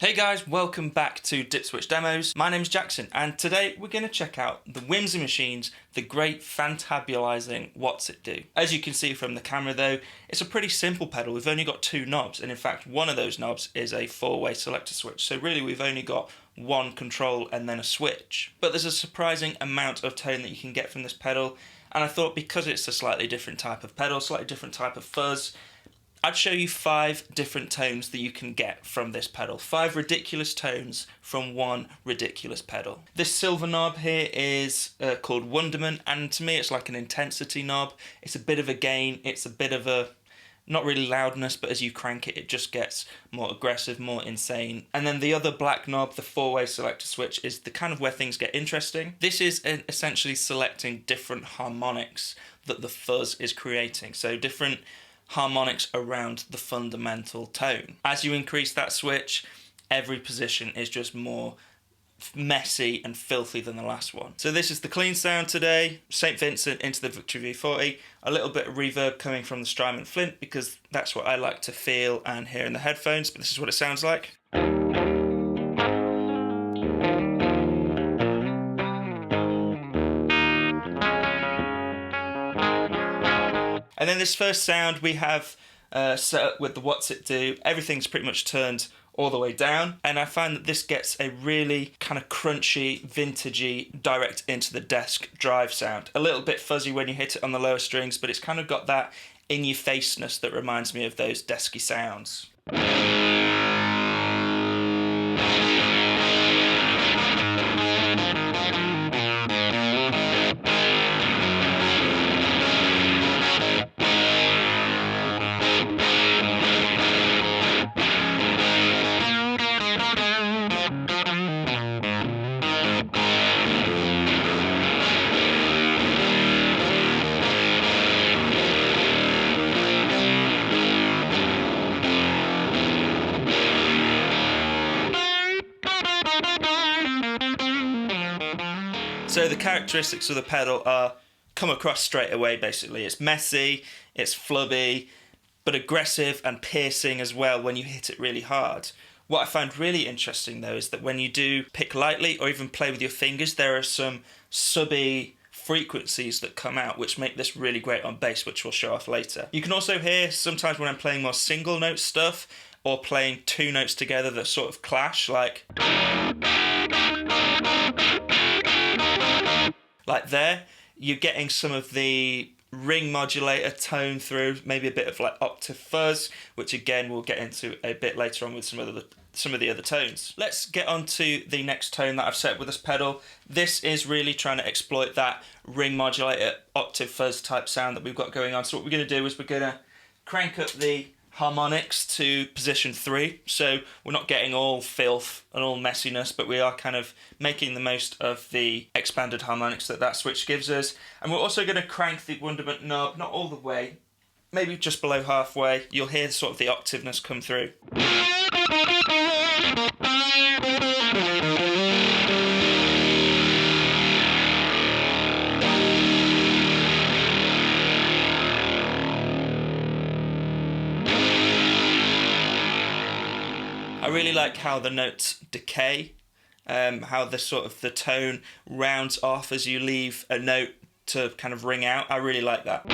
Hey guys, welcome back to Dip Switch Demos. My name's Jackson and today we're going to check out the Whimsy machines, the great Fantabulizing Whatsitdo. As you can see from the camera though, it's a pretty simple pedal. We've only got two knobs, and in fact one of those knobs is a four-way selector switch, so really we've only got one control and then a switch. But there's a surprising amount of tone that you can get from this pedal, and I thought because it's a slightly different type of pedal, slightly different type of fuzz, I'd show you 5 different tones that you can get from this pedal. 5 ridiculous tones from one ridiculous pedal. This silver knob here is called Wonderment, and to me it's like an intensity knob. It's a bit of a gain, it's a bit of a, not really loudness, but as you crank it, it just gets more aggressive, more insane. And then the other black knob, the four-way selector switch, is the kind of where things get interesting. This is essentially selecting different harmonics that the fuzz is creating. So different harmonics around the fundamental tone. As you increase that switch, every position is just more messy and filthy than the last one. So this is the clean sound today, St. Vincent into the Victory V40, a little bit of reverb coming from the Strymon Flint because that's what I like to feel and hear in the headphones, but this is what it sounds like. And then this first sound we have set up with the Whatsitdo. Everything's pretty much turned all the way down, and I find that this gets a really kind of crunchy, vintagey, direct into the desk drive sound. A little bit fuzzy when you hit it on the lower strings, but it's kind of got that in-your-faceness that reminds me of those desky sounds. So the characteristics of the pedal are come across straight away basically. It's messy, it's flubby, but aggressive and piercing as well when you hit it really hard. What I find really interesting though is that when you do pick lightly or even play with your fingers, there are some subby frequencies that come out which make this really great on bass, which we'll show off later. You can also hear sometimes when I'm playing more single note stuff or playing two notes together that sort of clash, like there, you're getting some of the ring modulator tone through, maybe a bit of like octave fuzz, which again we'll get into a bit later on with some of the other tones. Let's get on to the next tone that I've set with this pedal. This is really trying to exploit that ring modulator octave fuzz type sound that we've got going on. So what we're going to do is we're going to crank up the harmonics to position 3, so we're not getting all filth and all messiness, but we are kind of making the most of the expanded harmonics that switch gives us. And we're also going to crank the Wonderment knob, not all the way, maybe just below halfway. You'll hear sort of the octaveness come through. I really like how the notes decay, how the tone rounds off as you leave a note to kind of ring out. I really like that.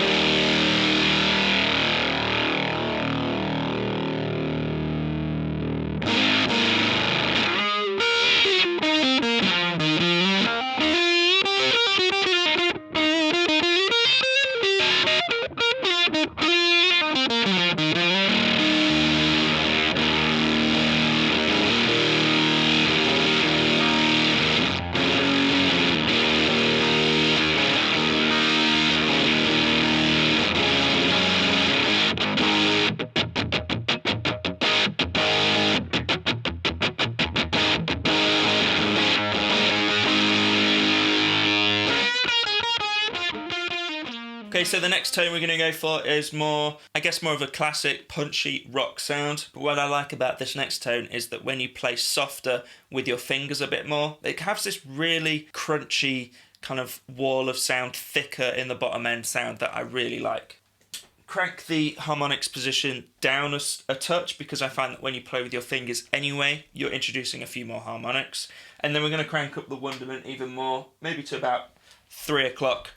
Okay, so the next tone we're going to go for is more of a classic punchy rock sound. But what I like about this next tone is that when you play softer with your fingers a bit more, it has this really crunchy kind of wall of sound, thicker in the bottom end sound that I really like. crank the harmonics position down a touch, because I find that when you play with your fingers anyway, you're introducing a few more harmonics. And then we're going to crank up the wonderment even more, maybe to about 3 o'clock.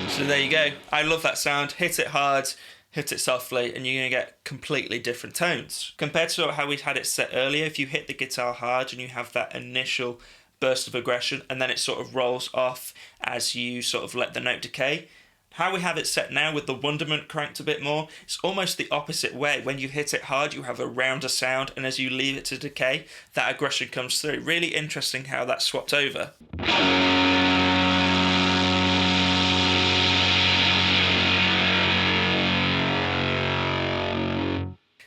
So there you go. I love that sound. Hit it hard, hit it softly, and you're going to get completely different tones. Compared to how we had it set earlier, if you hit the guitar hard and you have that initial burst of aggression and then it sort of rolls off as you sort of let the note decay, how we have it set now with the wonderment cranked a bit more, it's almost the opposite way. When you hit it hard, you have a rounder sound, and as you leave it to decay, that aggression comes through. Really interesting how that swapped over.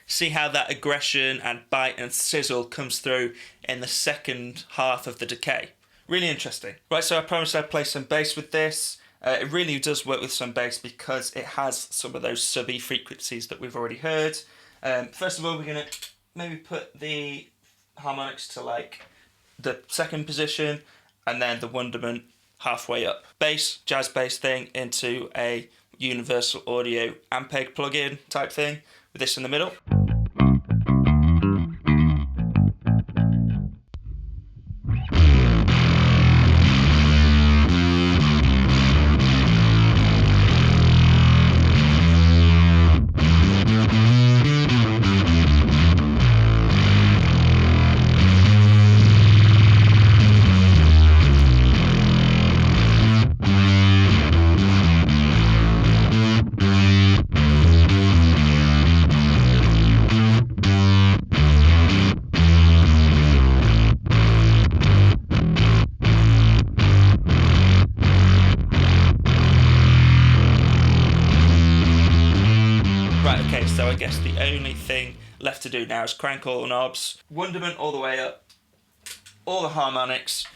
See how that aggression and bite and sizzle comes through in the second half of the decay. Really interesting. Right, so I promised I'd play some bass with this. It really does work with some bass because it has some of those sub-E frequencies that we've already heard. First of all, we're going to maybe put the harmonics to like the second position and then the wonderment halfway up. Bass, jazz bass thing into a universal audio Ampeg plug-in type thing with this in the middle. So I guess the only thing left to do now is crank all the knobs, wonderment all the way up, all the harmonics.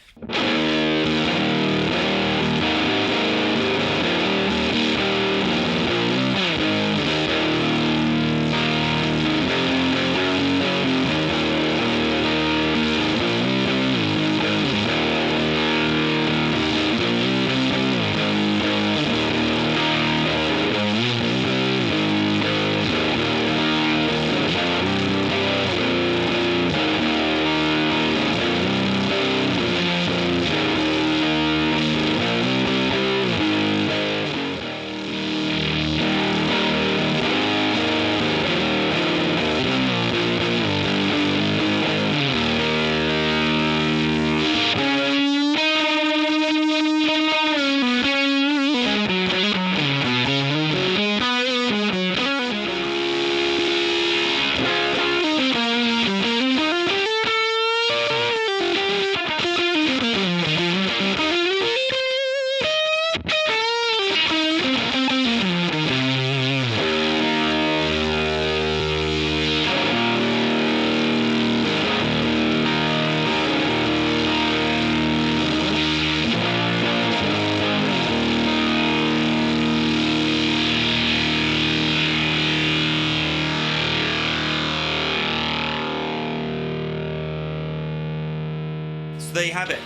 There you have it,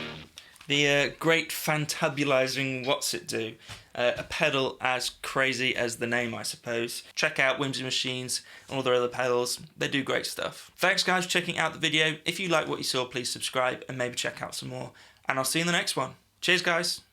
the great Fantabulizing Whatsitdo, a pedal as crazy as the name, I suppose. Check out Whimsy machines and all their other pedals, they do great stuff. Thanks guys for checking out the video. If you like what you saw, please subscribe and maybe check out some more, and I'll see you in the next one. Cheers guys.